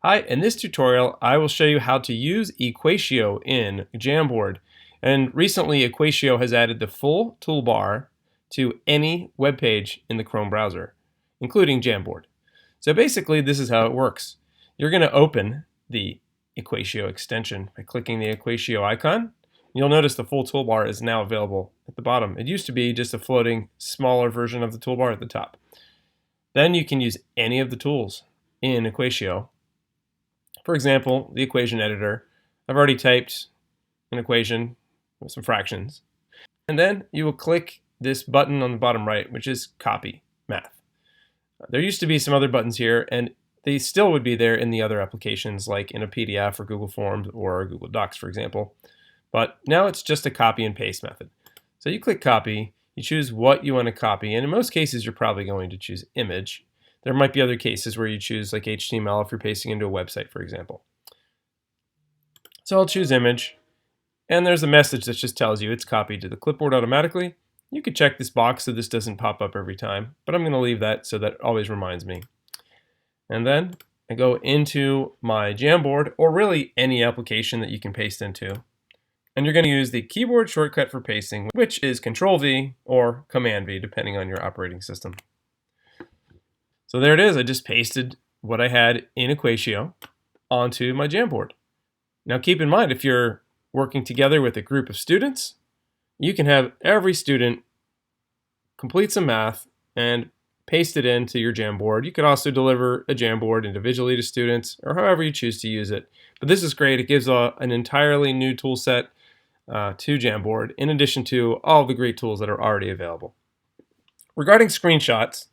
Hi, in this tutorial I will show you how to use EquatIO in Jamboard. And recently EquatIO has added the full toolbar to any web page in the Chrome browser, including Jamboard. So basically this is how it works. You're going to open the EquatIO extension by clicking the EquatIO icon. You'll notice the full toolbar is now available at the bottom. It used to be just a floating smaller version of the toolbar at the top. Then you can use any of the tools in EquatIO. For example, the equation editor. I've already typed an equation with some fractions. And then you will click this button on the bottom right, which is Copy Math. There used to be some other buttons here, and they still would be there in the other applications, like in a PDF or Google Forms or Google Docs, for example. But now it's just a copy and paste method. So you click Copy, you choose what you want to copy, and in most cases you're probably going to choose Image. There might be other cases where you choose like HTML if you're pasting into a website, for example. So I'll choose image, and there's a message that just tells you it's copied to the clipboard automatically. You could check this box so this doesn't pop up every time, but I'm going to leave that so that it always reminds me. And then I go into my Jamboard, or really any application that you can paste into. And you're going to use the keyboard shortcut for pasting, which is Control-V or Command-V, depending on your operating system. So there it is. I just pasted what I had in EquatIO onto my Jamboard. Now keep in mind, if you're working together with a group of students, you can have every student complete some math and paste it into your Jamboard. You could also deliver a Jamboard individually to students, or however you choose to use it. But this is great. It gives an entirely new tool set to Jamboard, in addition to all the great tools that are already available. Regarding screenshots,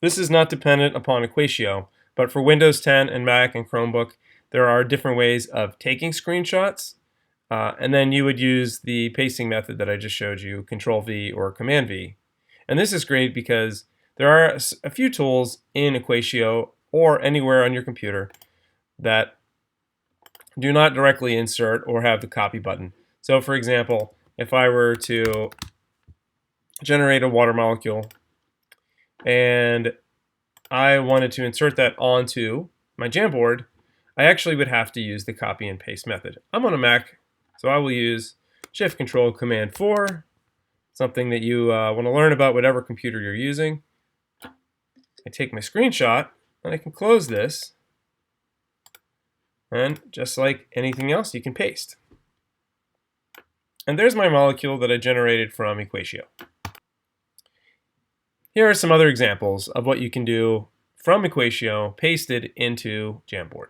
this is not dependent upon EquatIO, but for Windows 10 and Mac and Chromebook, there are different ways of taking screenshots, and then you would use the pasting method that I just showed you, Control-V or Command-V. And this is great because there are a few tools in EquatIO or anywhere on your computer that do not directly insert or have the copy button. So for example, if I were to generate a water molecule and I wanted to insert that onto my Jamboard, I actually would have to use the copy and paste method. I'm on a Mac, so I will use Shift-Control-Command-4, something that you want to learn about whatever computer you're using. I take my screenshot, and I can close this, and just like anything else, you can paste. And there's my molecule that I generated from EquatIO. Here are some other examples of what you can do from EquatIO pasted into Jamboard.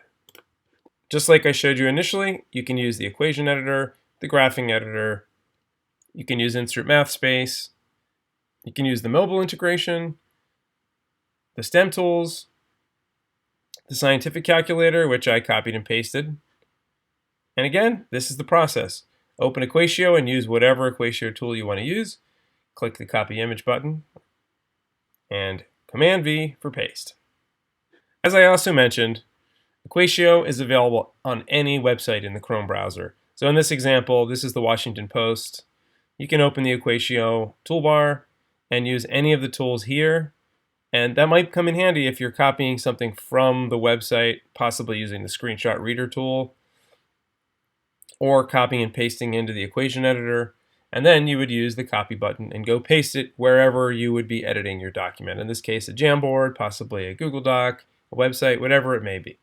Just like I showed you initially, you can use the equation editor, the graphing editor, you can use insert math space, you can use the mobile integration, the STEM tools, the scientific calculator, which I copied and pasted. And again, this is the process. Open EquatIO and use whatever EquatIO tool you want to use. Click the copy image button and Command-V for paste. As I also mentioned, EquatIO is available on any website in the Chrome browser. So in this example, this is the Washington Post. You can open the EquatIO toolbar and use any of the tools here. And that might come in handy if you're copying something from the website, possibly using the screenshot reader tool, or copying and pasting into the equation editor. And then you would use the copy button and go paste it wherever you would be editing your document. In this case, a Jamboard, possibly a Google Doc, a website, whatever it may be.